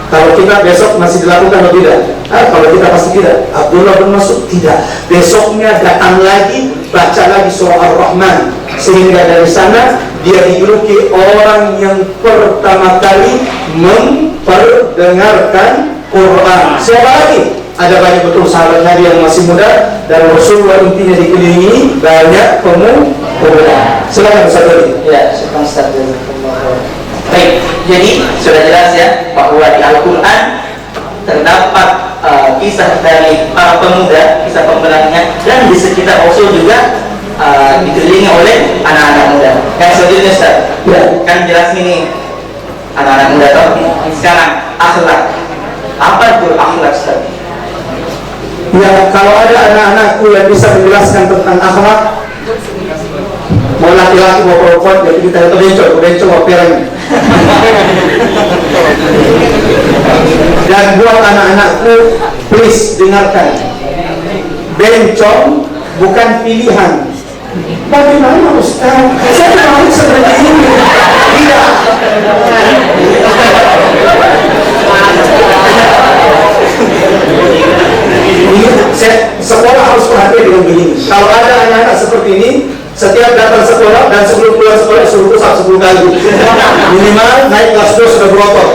Kalau kita besok masih dilakukan atau tidak? Kalau kita pasti tidak. Abdullah bin Mas'ud tidak. Besoknya datang lagi, baca lagi surah Ar-Rahman, sehingga dari sana dia dijuluki orang yang pertama kali memperdengarkan Quran. Siapa lagi? Ada banyak betul sahabat Nabi yang masih muda, dan Rasulullah intinya dikelilingi banyak pemuda. Silakan Ustaz Ali. Ya, silakan Ustaz. Baik, jadi sudah jelas ya bahwa di Al-Quran terdapat kisah dari para pemuda, kisah pemenangnya, dan di sekitar Rasul juga dikelilingi oleh anak-anak muda. Yang selanjutnya Ustaz, ya, kan jelas ini anak-anak muda toh. Sekarang akhlak, apa itu akhlak Ustaz? Ya, kalau ada anak-anakku yang bisa menjelaskan tentang akhlak, mau laki-laki mau perempuan, jadi kita itu bencong mau pirang. Dan buat anak-anakku, please dengarkan, bencong bukan pilihan. Bagaimana Ustaz? Saya mau seperti ini. Tidak. Sekolah harus perhatian dengan begini. Kalau ada anak-anak seperti ini, setiap datang sekolah dan sebelum keluar sekolah suruh pusat 10 kali. Minimal naik kelas 2 sudah berotot,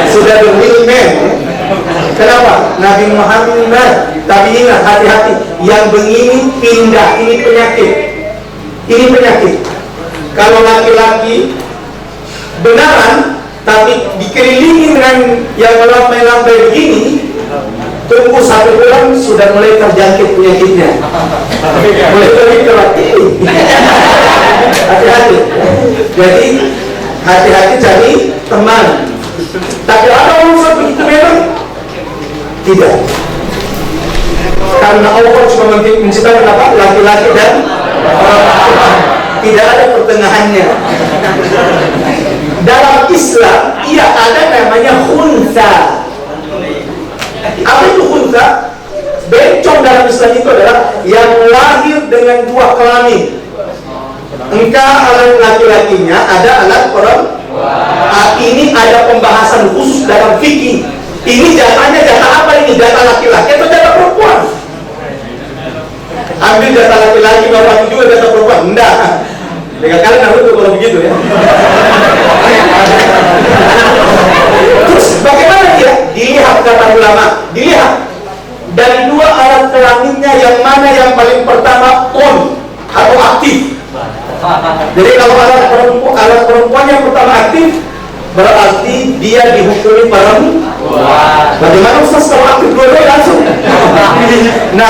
sudah bermilmen. Kenapa? Nabi Muhammad, tapi ingat, hati-hati. Yang begini pindah, ini penyakit. Ini penyakit. Kalau laki-laki benaran, tapi dikelilingi dengan yang melambai-lambai begini, tunggu 1 bulan sudah mulai terjangkit penyakitnya. Mulai terjangkit ini. Hati-hati. Jadi hati-hati cari teman. Tapi ada orang seperti itu memang tidak. Karena Allah cuma menciptakan apa? Laki-laki dan perempuan. Tidak ada pertengahannya. Dalam Islam, ia ada namanya khunsa. Apa itu khunsa? Bencong dalam Islam itu adalah yang lahir dengan 2 kelamin. Engkau alat laki-lakinya, ada alat perempuan. Ini ada pembahasan khusus dalam fikih. Ini jatahnya jatah apa ini? Jatah laki-laki atau jatah perempuan? Ambil jatah laki-laki, bapak juga jatah perempuan. Enggak. Dengan kalian harus kalau begitu ya. Terus bagaimana dia? Dilihat kata ulama, dilihat dari 2 alat kelaminnya yang mana yang paling pertama on atau aktif. Jadi kalau alat perempuan yang pertama aktif, berarti dia dihukumi perempuan. Bagaimana Ustaz kalau aktif dua-dua langsung? Nah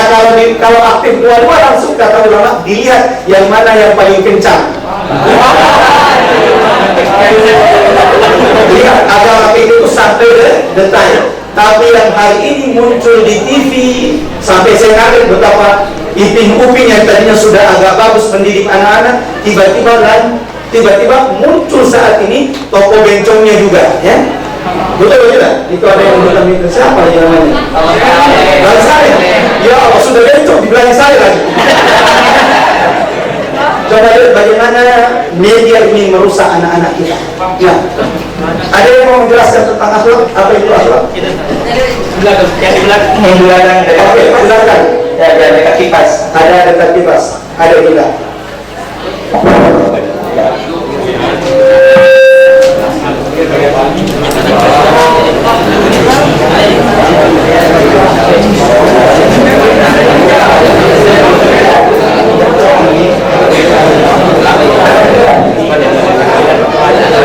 kalau aktif dua-dua langsung kata ulama, dilihat yang mana yang paling kencang. Lihat agama itu sampai detail. Tapi yang hari ini muncul di TV, sampai saya kaget betapa Ipin Upin yang tadinya sudah agak bagus mendidik anak-anak, tiba-tiba muncul saat ini toko bencongnya juga, ya. Betul tidak? Itu ada yang bilang itu siapa yang namanya? Bang saya. Ya Allah, sudah bencong di belakang saya lagi. Coba lihat bagaimana media ini merusak anak-anak kita. Ya. Ada yang mau menjelaskan tentang akhlak? Apa itu akhlak? Yang di belakang. Oke, silakan. Ya, ada dekat kipas. Ada dekat kipas. Ada tidak?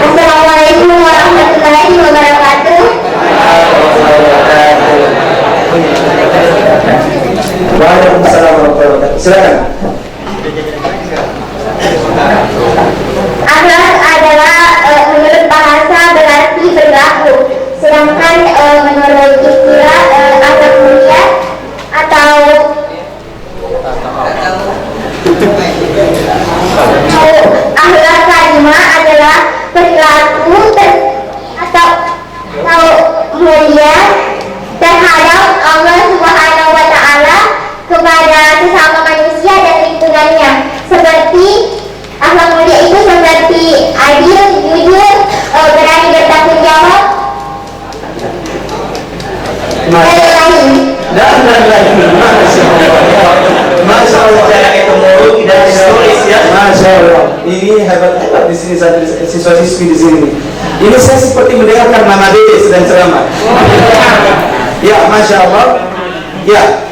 Assalamualaikum warahmatullahi wabarakatuh. Waalaikumsalam warahmatullahi wabarakatuh. Silakan. Akhlak adalah menurut bahasa berarti berlaku, sedangkan menurut istilah akhlak mulia atau akhlak karimah adalah perilaku atau mulia terhadap Allah Subhanahu wa Ta'ala, kepada sesama manusia dan lingkungannya. Seperti akhlak mulia itu seperti adil, jujur, berani bertanggung jawab, lain. Dan lain. Masya Allah. Jangan itu mulu tidak ditulis ya. Masya Allah. Ini hebat di sini siswa-siswi di sini. Ini saya seperti mendengarkan Mama Dede sedang ceramah. Ya, Masya Allah. Ya,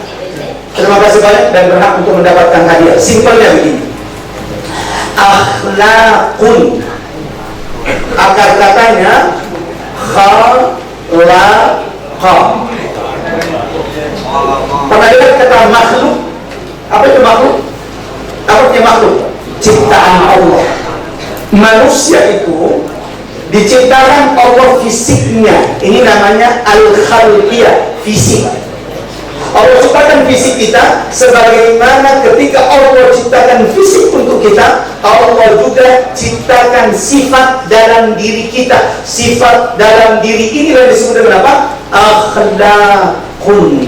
terima kasih banyak dan berhak untuk mendapatkan hadiah. Simpelnya begini. Akhlakun, akar katanya khalaqa. Pernah dengar kata makhluk? Apa itu makhluk? Apa itu makhluk? Ciptaan Allah. Manusia itu diciptakan Allah fisiknya. Ini namanya al-khalqiyah, fisik. Allah ciptakan fisik kita sebagaimana ketika Allah ciptakan fisik untuk kita, Allah juga ciptakan sifat dalam diri kita. Sifat dalam diri inilah disebut dengan apa? Akhlakun.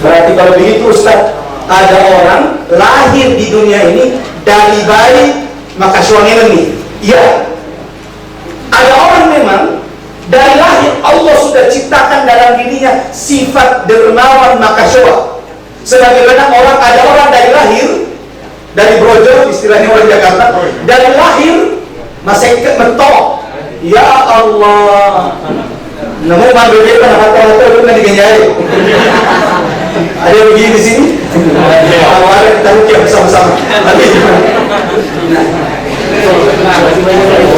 Berarti kalau begitu Ustaz, ada orang lahir di dunia ini dari bayi maka suaminya nih. Ya. Ada orang memang dari lahir Allah sudah ciptakan dalam dirinya sifat dermawan makasya. Sebagaimana ada orang dari lahir dari brojo, istilahnya orang Jakarta, dari lahir masih mentok. Ya Allah, nemu manggil dia pada kata-kata itu kan digenjari. Ada yang begini di sini? Kalau ada kita rukyah bersama-sama.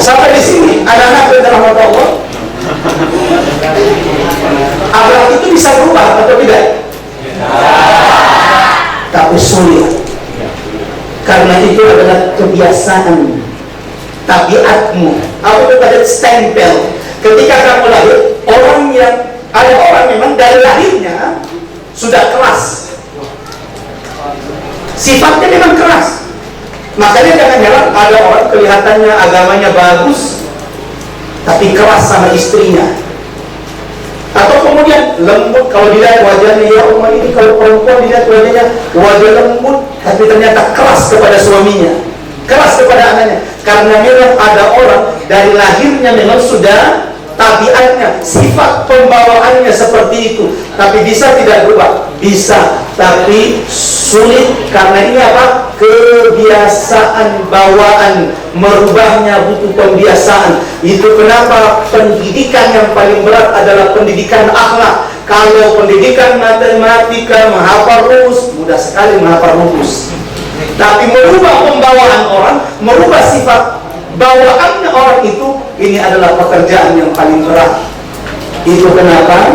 Sampai di sini anak-anak dalam mata Allah. Akhlak itu bisa berubah atau tidak? Tapi sulit. Karena itu adalah kebiasaan, tabiatmu. Apa itu tadi stempel? Ketika kamu lahir, ada orang memang dari lahirnya sudah keras. Sifatnya memang keras. Makanya jangan-jangan ada orang kelihatannya agamanya bagus, tapi keras sama istrinya. Atau kemudian lembut, kalau dilihat wajahnya, ya Allah ini kalau perempuan dilihat wajahnya wajah lembut, tapi ternyata keras kepada suaminya, keras kepada anaknya. Karena memang ada orang dari lahirnya memang sudah tabiatnya, sifat pembawaannya seperti itu. Tapi bisa tidak berubah? Bisa, tapi sulit. Karena ini apa? Kebiasaan bawaan, merubahnya butuh pembiasaan. Itu kenapa pendidikan yang paling berat adalah pendidikan akhlak. Kalau pendidikan matematika, menghafal rumus, mudah sekali menghafal rumus. Tapi merubah pembawaan orang, merubah sifat bawaannya orang itu, ini adalah pekerjaan yang paling berat. Itu kenapa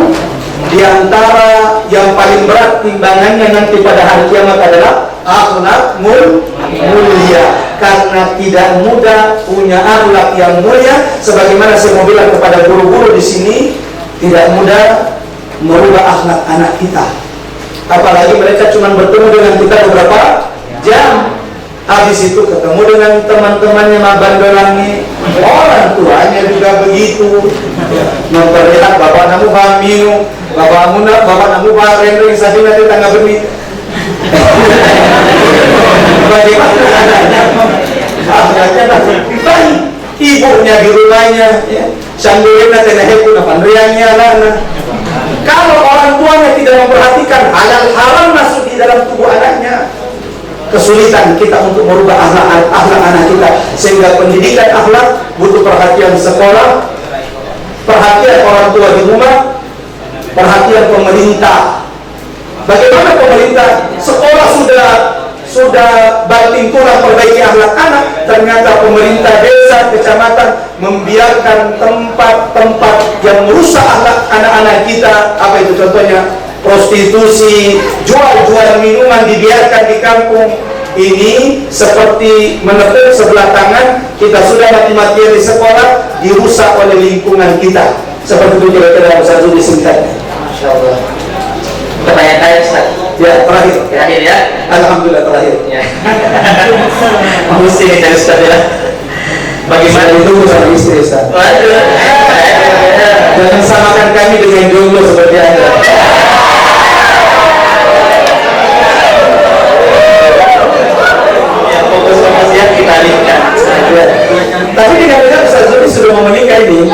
di antara yang paling berat timbangannya nanti pada hari kiamat adalah akhlak mulia. Karena tidak mudah punya akhlak yang mulia. Sebagaimana saya mau bilang kepada guru-guru di sini, tidak mudah merubah akhlak anak kita. Apalagi mereka cuma bertemu dengan kita beberapa jam. Habis itu ketemu dengan teman-temannya mabandolangi, orang tuanya juga begitu, memperlihat bapak namu bamiu, bapak namu bareng saja nanti tangga bermi. Bagaimana anaknya? Anaknya baik, ibunya di rumahnya, ya. Sandulina tenaheku napandriannya anak-anak. Kalau orang tuanya tidak memperhatikan halal haram masuk di dalam tubuh anaknya, kesulitan kita untuk merubah akhlak anak kita. Sehingga pendidikan akhlak butuh perhatian sekolah, perhatian orang tua di rumah, perhatian pemerintah. Bagaimana pemerintah? Sekolah sudah banting tulang perbaiki akhlak anak, ternyata pemerintah desa, kecamatan membiarkan tempat-tempat yang merusak akhlak anak-anak kita. Apa itu contohnya? Prostitusi, jual-jual minuman dibiarkan di kampung. Ini seperti menepuk sebelah tangan, kita sudah mati-matian di sekolah, dirusak oleh lingkungan kita. Seperti itu kira-kira Ustaz Zul disingkatnya. Masya Allah. Pertanyaan saya Ustaz. Ya, terakhir ya. Alhamdulillah terakhir. Ya. Mesti nih dari Ustaz ya. Bagaimana itu sama istri Ustaz? Waduh. Jangan samakan kami dengan jomblo seperti Anda. Tapi dengan Ustaz Zul sudah mau menikah ini.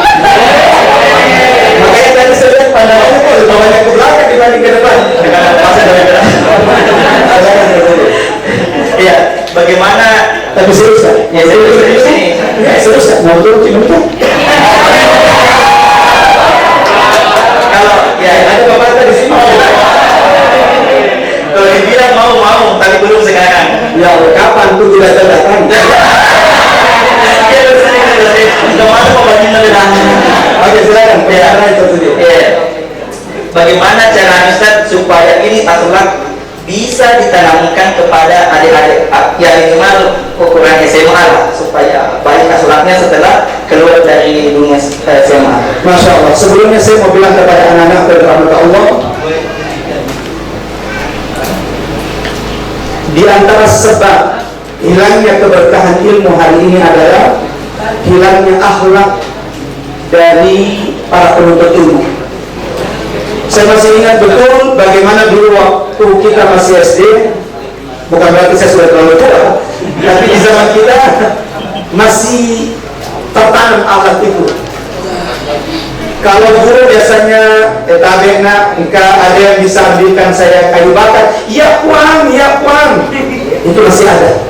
Makanya tadi saya lihat pandangannya kok lebih banyak Bagaimana itu tadi? Bagaimana cara Ustaz supaya ini akhlak bisa ditanamkan kepada adik-adik yang minimal ukuran SMA lah, supaya baik akhlaknya setelah keluar dari dunia SMA. Masya Allah. Sebelumnya saya mau bilang kepada anak-anak berrahmat Allah, di antara sebab hilangnya keberkahan ilmu hari ini adalah hilangnya akhlak dari para penuntut ilmu. Saya masih ingat betul bagaimana dulu waktu kita masih SD, bukan berarti saya sudah terlalu tua, tapi di zaman kita masih tertanam akhlak itu. Kalau guru biasanya tabena, ada yang bisa ambilkan saya kayu bakar, ya puang, itu masih ada.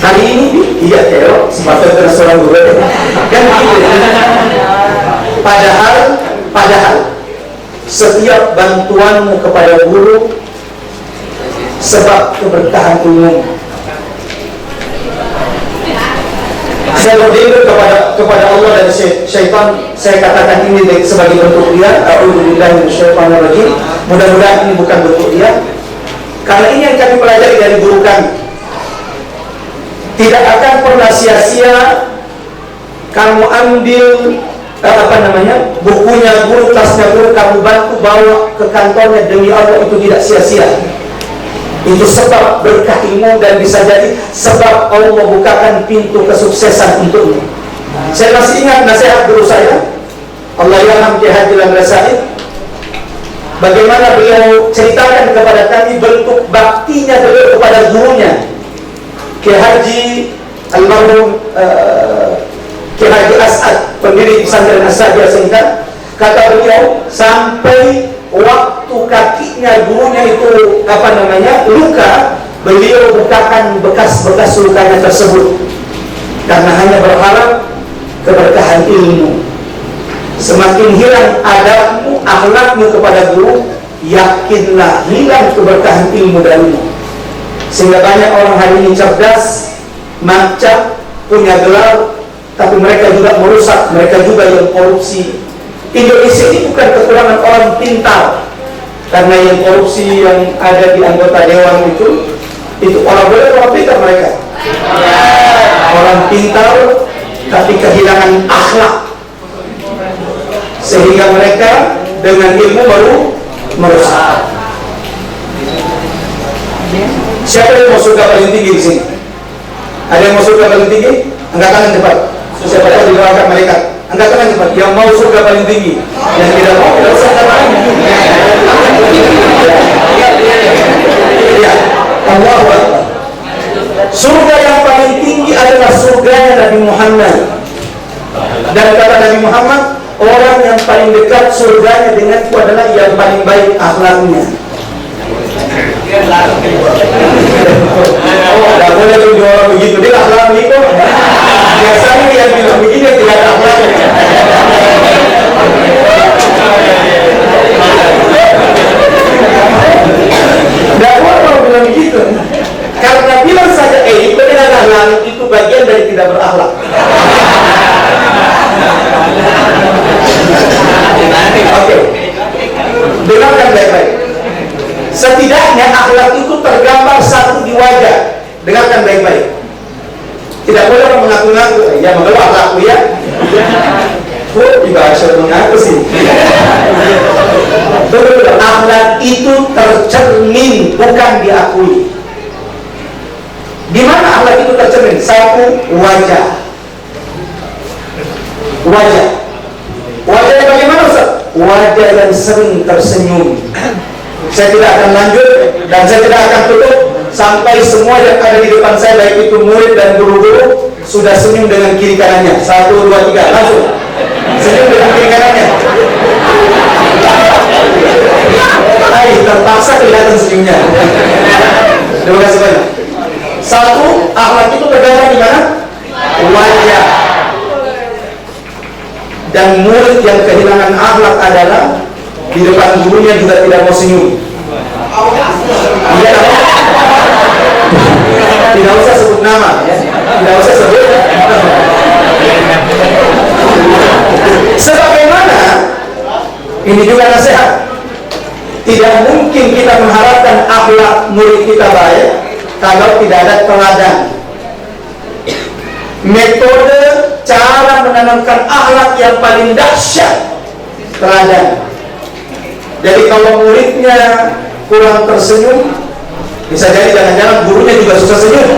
Hari ini, iya Teo, sepatutnya seorang guru kan gitu. Padahal setiap bantuanmu kepada guru sebab keberkahan umum. Saya berdoa kepada Allah dan syaitan. Saya katakan ini sebagai bentuk dia. A'udzubillahi minasyaitonir rajim. Mudah-mudahan ini bukan bentuk dia. Karena ini yang kami pelajari dari guru kami. Tidak akan pernah sia-sia kamu ambil bukunya guru, tasnya guru, kamu bantu bawa ke kantornya, demi Allah itu tidak sia-sia. Itu sebab berkah ilmu dan bisa jadi sebab Allah membukakan pintu kesuksesan untukmu. Saya masih ingat nasihat guru saya, Allah yarham Ki Haji Lamra Said, bagaimana beliau ceritakan kepada kami bentuk baktinya beliau kepada gurunya, Ki Haji almarhum Ki Haji As'ad, pendiri pesantren As-Sabiah Singkat. Kata beliau, sampai waktu kakinya gurunya itu luka, beliau bukakan bekas-bekas lukanya tersebut karena hanya berharap keberkahan ilmu. Semakin hilang adabmu, akhlakmu kepada guru, yakinlah hilang keberkahan ilmu darimu. Sehingga banyak orang hari ini cerdas, mancap, punya gelar, tapi mereka juga merusak, mereka juga yang korupsi. Indonesia ini bukan kekurangan orang pintar, karena yang korupsi yang ada di anggota dewan itu orang pintar mereka. Orang pintar tapi kehilangan akhlak, sehingga mereka dengan ilmu baru merusak. Siapa yang mau surga paling tinggi di sini? Ada yang mau surga paling tinggi? Angkat tangan cepat. Siapa tahu didoakan malaikat. Angkat tangan cepat. Yang mau surga paling tinggi. Yang tidak mau, tidak usah angkat tangan. Ya, Allahu Akbar. Surga yang paling tinggi adalah surga Nabi Muhammad. Dan kata Nabi Muhammad, orang yang paling dekat surganya denganku adalah yang paling baik akhlaknya. Tidak boleh tuh orang begitu, dia akhlak begitu. Biasanya yang bilang begini tidak ada akhlaknya. Tidak boleh orang bilang begitu. Karena bilang saja itu dengan akhlak itu bagian dari tidak berakhlak. Oke, dengarkan baik-baik. Setidaknya akhlak itu tergambar satu di wajah. Dengarkan baik-baik. Tidak boleh orang mengaku-ngaku, ya mengeluh akhlakku ya. Tidak bisa mengaku sih. Betul, akhlak itu tercermin, bukan diakui. Di mana akhlak itu tercermin? Satu, wajah. Wajah. Wajahnya bagaimana Ustaz? Wajah yang sering tersenyum. Saya tidak akan lanjut dan saya tidak akan tutup sampai semua yang ada di depan saya, baik itu murid dan guru-guru, sudah senyum dengan kiri kanannya. 1, 2, 3, langsung senyum dengan kiri kanannya. Hai, terpaksa kelihatan senyumnya. Terima kasih banyak. Satu, akhlak itu tergambar di mana? Wajah. Dan murid yang kehilangan akhlak adalah di depan gurunya juga tidak mau senyum. Tidak usah sebut nama, tidak usah sebut. Sebab Ini juga nasihat. Tidak mungkin kita mengharapkan akhlak murid kita baik kalau tidak ada teladan. Metode cara menanamkan akhlak yang paling dahsyat, teladan. Jadi kalau muridnya kurang tersenyum, bisa jadi jangan-jangan gurunya juga susah senyum.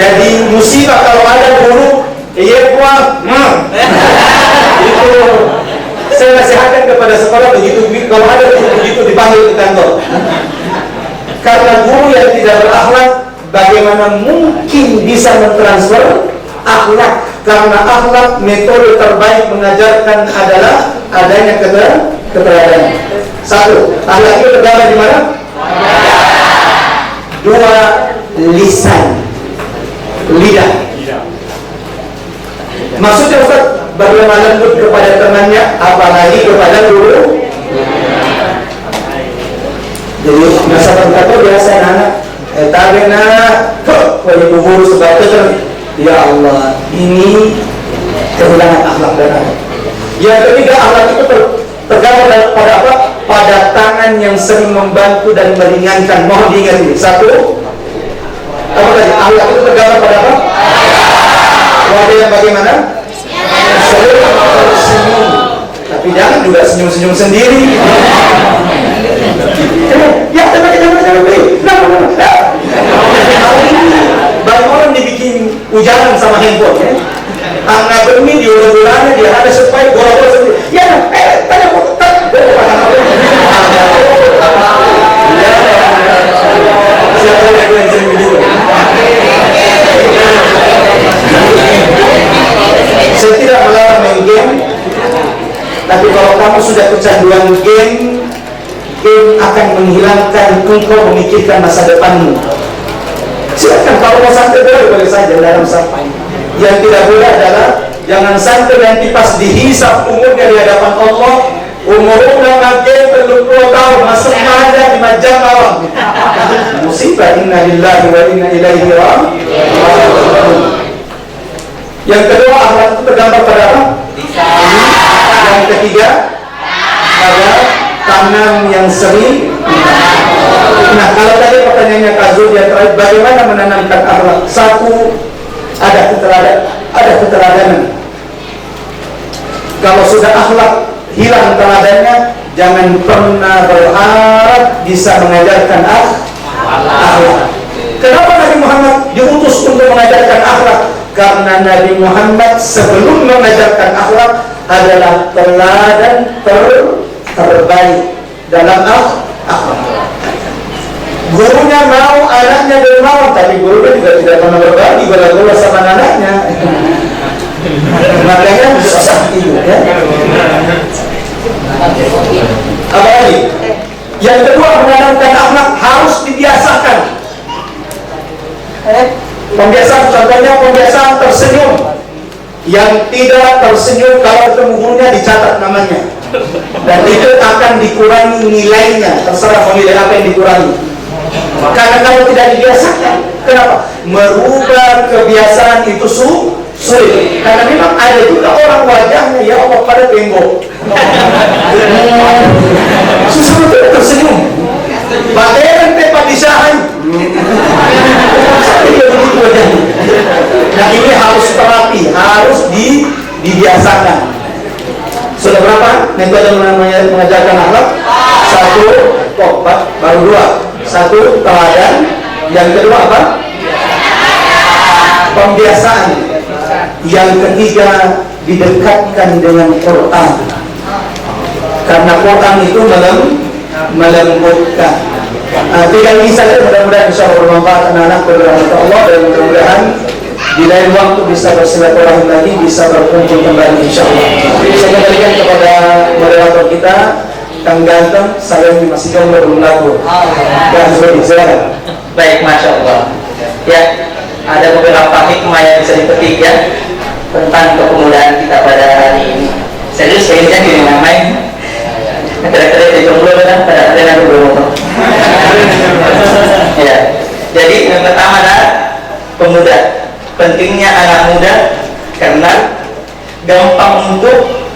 Jadi musibah kalau ada guru, iya puang, itu saya nasihatkan kepada sekolah begitu, kalau ada begitu dipanggil ke kantor. Karena guru yang tidak berakhlak, bagaimana mungkin bisa mentransfer akhlak? Karena akhlak, metode terbaik mengajarkan adalah adanya keteladanan. Satu, akhlak itu terdapat di mana? Dua, lisan, lidah. Maksudnya Ustaz, bagaimana lembut kepada temannya, apalagi kepada guru. Jadi masa berkata biasa anak, tapi nak, wajib guru sebab itu, ya Allah, ini kehilangan akhlak dan adab. Yang ketiga, akhlak itu tergambar pada apa? Pada tangan yang sering membantu dan meringankan. Mohon diingat ini. Satu, apa tadi? Akhlak itu tergambar pada apa? Wajah yang bagaimana? Sering tersenyum. Tapi jangan juga senyum-senyum sendiri. Ya, jangan beri. Banyak orang dibikin ujaran sama handphone ya. Anak bermi di bulannya dia ada supaya bola-bola sendiri. Ya, tanya siapa yang sering begitu? Saya tidak melarang main game, tapi kalau kamu sudah kecanduan game akan menghilangkan engkau memikirkan masa depanmu. Silakan kalau mau santai boleh saja dalam sampai. Yang tidak boleh adalah jangan santai nanti pas dihisap umurnya di hadapan Allah. Umurnya makin 30 tahun masuk ada di majang awam. Musibah, inna lillahi wa inna ilaihi raji'un. Yang kedua, akhlak itu tergambar pada apa? Yang ketiga, pada tangan yang sering. Nah, kalau tadi pertanyaannya Kak Zul yang terakhir, bagaimana menanamkan akhlak? Satu, ada keteladanan. Kalau sudah akhlak hilang teladannya, jangan pernah berharap bisa mengajarkan akhlak. Kenapa Nabi Muhammad diutus untuk mengajarkan akhlak? Karena Nabi Muhammad sebelum mengajarkan akhlak adalah teladan terbaik dalam akhlak. Gurunya mau, anaknya belum mau, tapi gurunya juga tidak pernah berbagi bola-bola sama anaknya. Makanya susah itu ya. Apa lagi? Yang kedua, menanamkan akhlak harus dibiasakan. Pembiasaan, contohnya pembiasaan tersenyum. Yang tidak tersenyum kalau ketemu gurunya dicatat namanya. Dan itu akan dikurangi nilainya. Terserah mau nilai apa yang dikurangi. Karena kalau tidak dibiasakan, kenapa? Merubah kebiasaan itu sulit. Karena memang ada juga orang wajahnya ya Allah pada tembok. Susah untuk tersenyum. Bateran tempat disahan. Nah ini harus terapi, harus dibiasakan. Sudah berapa? Metode mengajarkan akhlak? Satu, baru dua. Satu, teladan. Yang kedua apa? Pembiasaan. Yang ketiga, didekatkan dengan Quran. Karena Quran itu melembutkan. Tidak bisa, mudah-mudahan insya Allah bermanfaat anak-anak berrahmat Allah, dan mudah-mudahan di lain waktu bisa bersilaturahim lagi, bisa berkumpul kembali insya Allah. Saya kembalikan kepada moderator kita, Kang Ganteng, saya masih jomblo belum laku. Dan silakan. Baik, Masya Allah. Ya, ada beberapa hikmah yang bisa dipetik ya tentang kepemudaan kita pada hari ini. Serius, kayaknya gini main. Kira-kira di jomblo kan pada yang belum. Ya, jadi yang pertama adalah pemuda. Pentingnya anak muda karena gampang untuk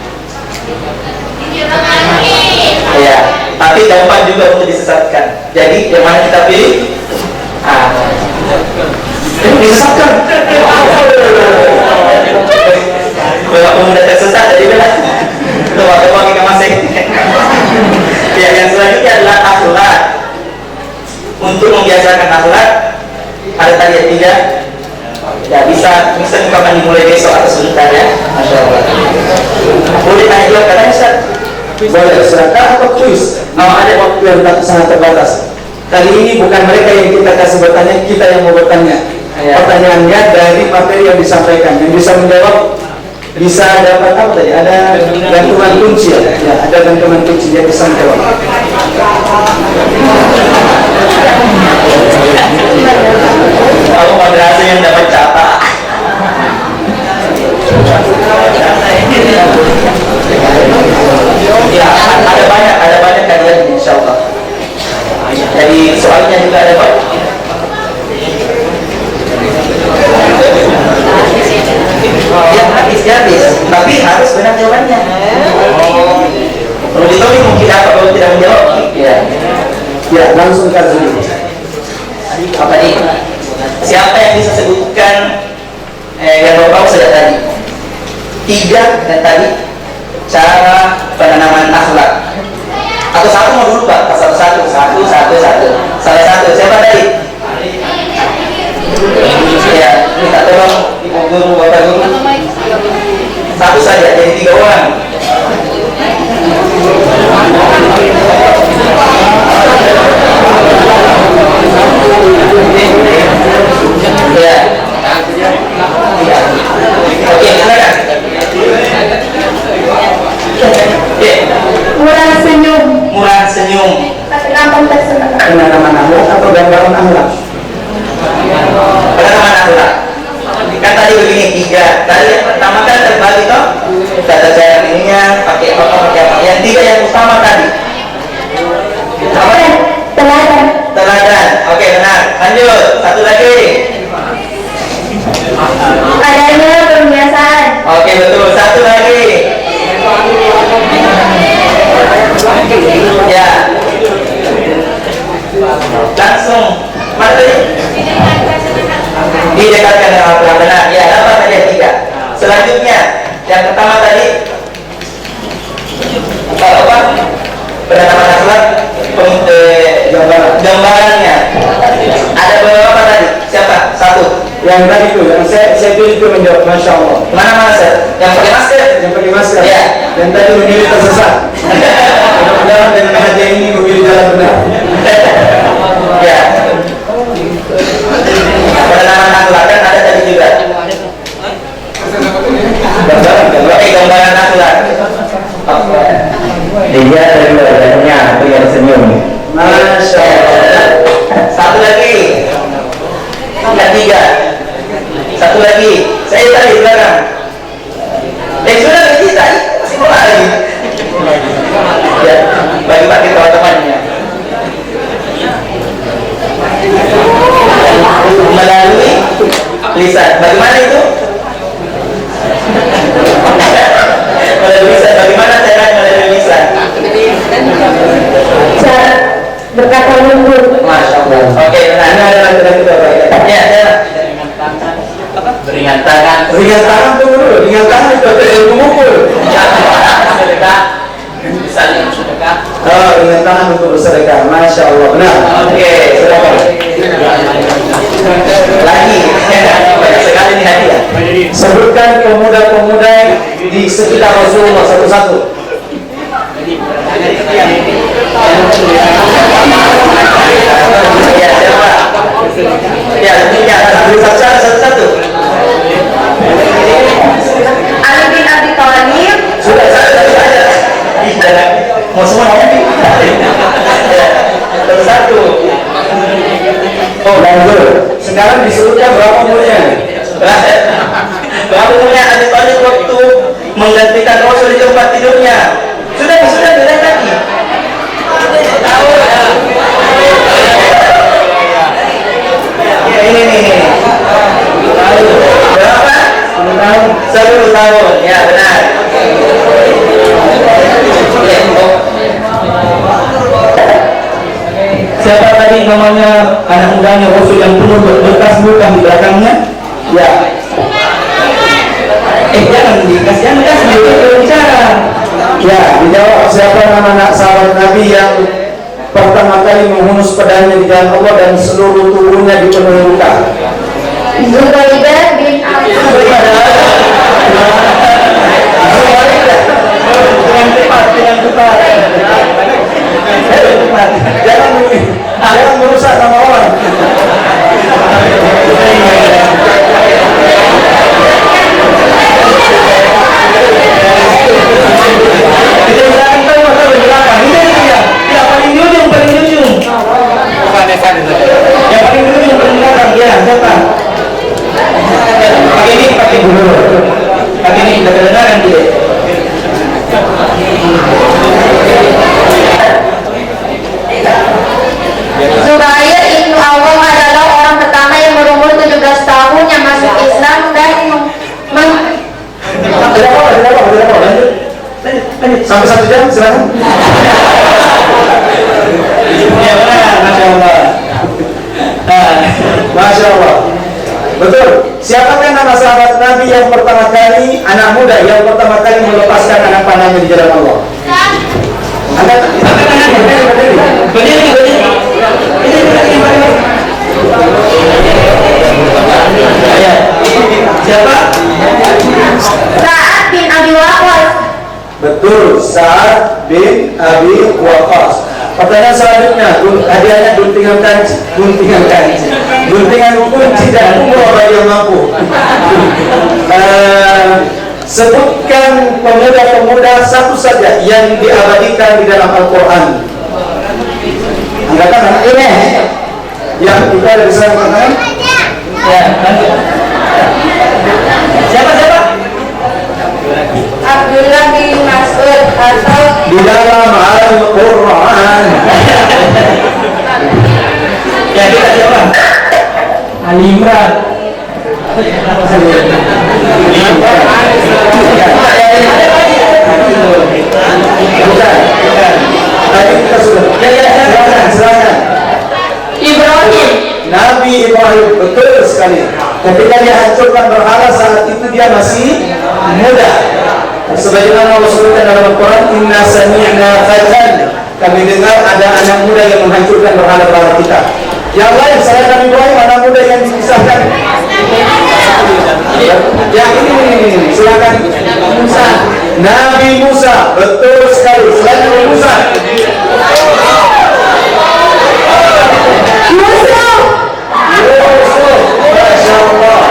Jadi yang mana kita pilih? Disesatkan. Kalau pemuda tersesat jadi benar. Coba kita masing. Ya, yang selanjutnya adalah akhlak. Untuk membiasakan akhlak ada tadi yang 3. Ya bisa kapan dimulai besok atau sebentar ya. Masya Allah. Boleh tanya juga katanya Ustaz? Boleh, silakan atau kuis. Ada waktu yang sangat terbatas. Kali ini bukan mereka yang kita kasih bertanya, kita yang mau bertanya. Pertanyaannya dari materi yang disampaikan. Yang bisa menjawab bisa dapat apa tadi? Ada gantungan kunci ya? Ya, ada gantungan kunci yang bisa menjawab. Kalau madrasah yang dapat catat. Ya, ada banyak kajian insyaallah. Jadi soalnya juga ada banyak. Ya habis, tapi harus benar jawabannya. Kalau ditolak mungkin apa kalau tidak menjawab? Ya, langsung kasih dulu. Apa nih? Siapa yang bisa sebutkan yang bapak sudah tadi? 3 dan tadi cara penanaman akhlak. Atau satu mau dulu Pak? Satu. Salah satu. Siapa tadi? Ya, minta tolong Ibu Guru, Bapak Guru. Satu saja, jadi 3 orang. Ya. Oke, silakan. Murah senyum. Kampung tersenang. Penanaman akhlak atau gambaran akhlak? Penanaman akhlak. Kan tadi begini 3. Tadi yang pertama kan terbagi toh. Tata cara ininya pakai apa? Yang 3 yang utama tadi. Apa? Teladan. Oke, benar. Lanjut. Satu lagi. Adanya pembiasaan. Oke, betul. Satu lagi. Ya. Langsung. Mana tadi? Didekatkan dengan Al-Quran. Benar. Ya, apa tadi yang 3? Selanjutnya, yang pertama tadi apa? Penanaman akhlak, gambarannya. Ada beberapa tadi. Siapa? 1. Yang tadi itu, yang saya pilih itu menjawab, Masya Allah. Mana Sir? Yang pakai masker? Yang pakai masker. Ya. Yang tadi memilih tersesat. Mudah-mudahan dengan hadiah ini memilih jalan benar. Ya. Penanaman akhlak kan ada tadi juga. Gambaran akhlak. Iya, dari wajahnya itu yang senyum. Masya Allah. Satu lagi. Yang 3. Satu lagi. Saya tadi di belakang. Sudah kita masih mau lagi. Ya, bagi-bagi teman-temannya. Melalui lisan. Bagaimana itu? Melalui lisan. Bagaimana cara melalui lisan? Berkata lembut. Masya Allah. Oke, benar. Ini ada laki-laki itu apa ya? Ya, ya. Beringan tangan. Ringan tangan tunggu dulu. Ringan tangan itu ada yang mengumpul. Sedekah. Misalnya sedekah. Oh, ringan tangan untuk bersedekah. Masya Allah. Benar. Oke, silakan. Lagi. Banyak sekali nih hadiah. Sebutkan pemuda-pemuda di sekitar Rasulullah satu-satu. Ya, siapa? Ya, satu-satu. Ali bin Abi Thalib. Sudah saja. Mau semua nanti. Satu. Oh, lanjut. Sekarang disebutkan berapa umurnya? Berapa umurnya Abi Thalib waktu menggantikan Rasul di tempat tidurnya? Sudah bilang lagi. Ini. Berapa? 10 tahun. Ya, benar. Siapa namanya anak mudanya Rasul yang penuh berkas bukan di belakangnya? Ya. Jangan dikasih bicara. Ya, dijawab siapa nama anak sahabat Nabi yang pertama kali menghunus pedangnya di jalan Allah dan seluruh tubuhnya dipenuhi luka. Zubaidah bin Dengan tepat. Jangan merusak nama orang. Zubair ibnu Awam adalah orang pertama yang berumur 17 tahun yang masuk Islam dan Sampai 1 jam, silakan. Masya Allah. Betul. Siapakah nama sahabat Nabi yang pertama kali, anak muda yang pertama kali melepaskan anak panahnya di jalan Allah? Siapa? Sa'ad bin Abi Waqqas. Betul, Sa'ad bin Abi Waqqas. Pertanyaan selanjutnya, hadiahnya guntingan kunci dan umur bagi yang mampu. Sebutkan pemuda-pemuda satu saja yang diabadikan di dalam Al-Quran. Angkatan anak ini yang kita ada di sana kan? Ya, siapa? Abdullah bin Mas'ud atau Di dalam Al-Quran. Ya, kita siapa? Ali Imran. Bukan. Tadi kita sudah. Silakan. Ibrahim. Nabi Ibrahim, betul sekali. Ketika dia hancurkan berhala, saat itu dia masih muda. Sebagaimana Allah sebutkan dalam Al-Quran, Inna sami'na fatan. Kami dengar ada anak muda yang menghancurkan berhala-berhala kita. Yang lain, saya Nabi Ibrahim, anak muda yang dipisahkan. Ya ini, silakan. Musa. Nabi Musa, betul sekali. Selain Nabi Musa. Yusuf, Masya Allah.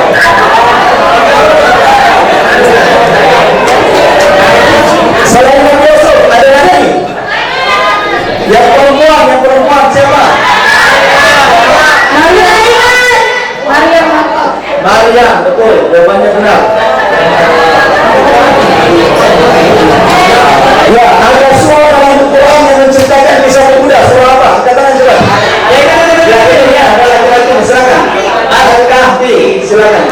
Selain Nabi Yusuf, ada lagi? Yang perempuan siapa? Maryam, betul, jawabannya benar. Ya, ada surah dalam Al-Quran yang menceritakan kisah pemuda. Surah apa? Katakan coba. Ya, ini ada laki-laki, silakan. Al-Kahfi, silakan.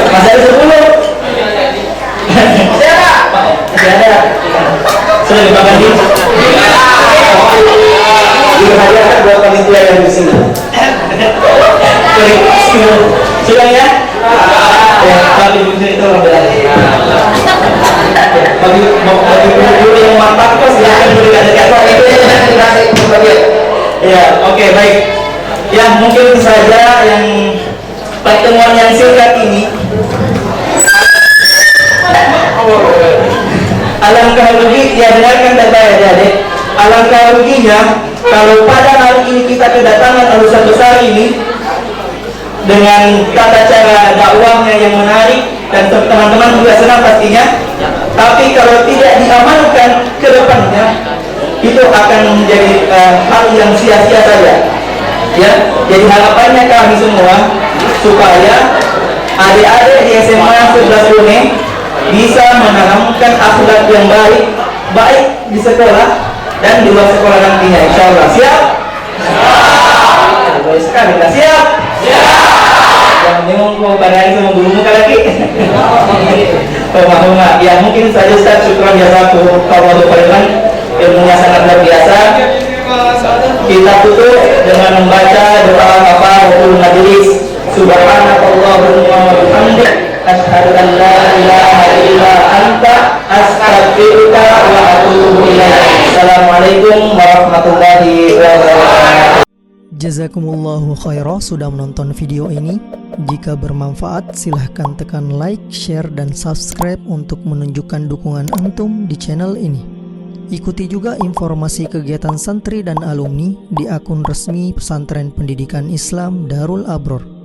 Masih ada 10. Masih ada. Sudah dimakan di. Dihadiahkan buat panitia yang di sini. Silakan ya. Bagi itu orang berani. Bagi guru yang mantap kok silakan berikan dekat. Ya, oke, baik. Ya, mungkin saja yang pertemuan yang singkat ini. Alangkah rugi, ya dengarkan data ya adik. Alangkah ruginya kalau pada hari ini kita kedatangan lulusan besar ini dengan tata cara dakwahnya yang menarik dan teman-teman juga senang pastinya. Tapi kalau tidak diamankan ke depannya, itu akan menjadi hal yang sia-sia saja. Ya, jadi harapannya kami semua supaya adik-adik di SMA 11 Lune bisa menanamkan akhlak yang baik di sekolah dan di luar sekolah nantinya, insya Allah. Siap? Baik sekali, kita siap? Siap! Jangan bingung mau barang sama guru muka lagi. pemahaman. Ya mungkin saja Ustaz, syukran jazakallahu khairan, ilmunya sangat luar biasa. Kita tutup dengan membaca doa kafaratul majelis. Subhanakallahumma wa bihamdik, asyhadu an la ilaha illa anta, astaghfiruka wa atubu ilaik. Assalamualaikum warahmatullahi wabarakatuh. Jazakumullahu khairan sudah menonton video ini. Jika bermanfaat, silahkan tekan like, share, dan subscribe untuk menunjukkan dukungan antum di channel ini. Ikuti juga informasi kegiatan santri dan alumni di akun resmi Pesantren Pendidikan Islam Darul Abror.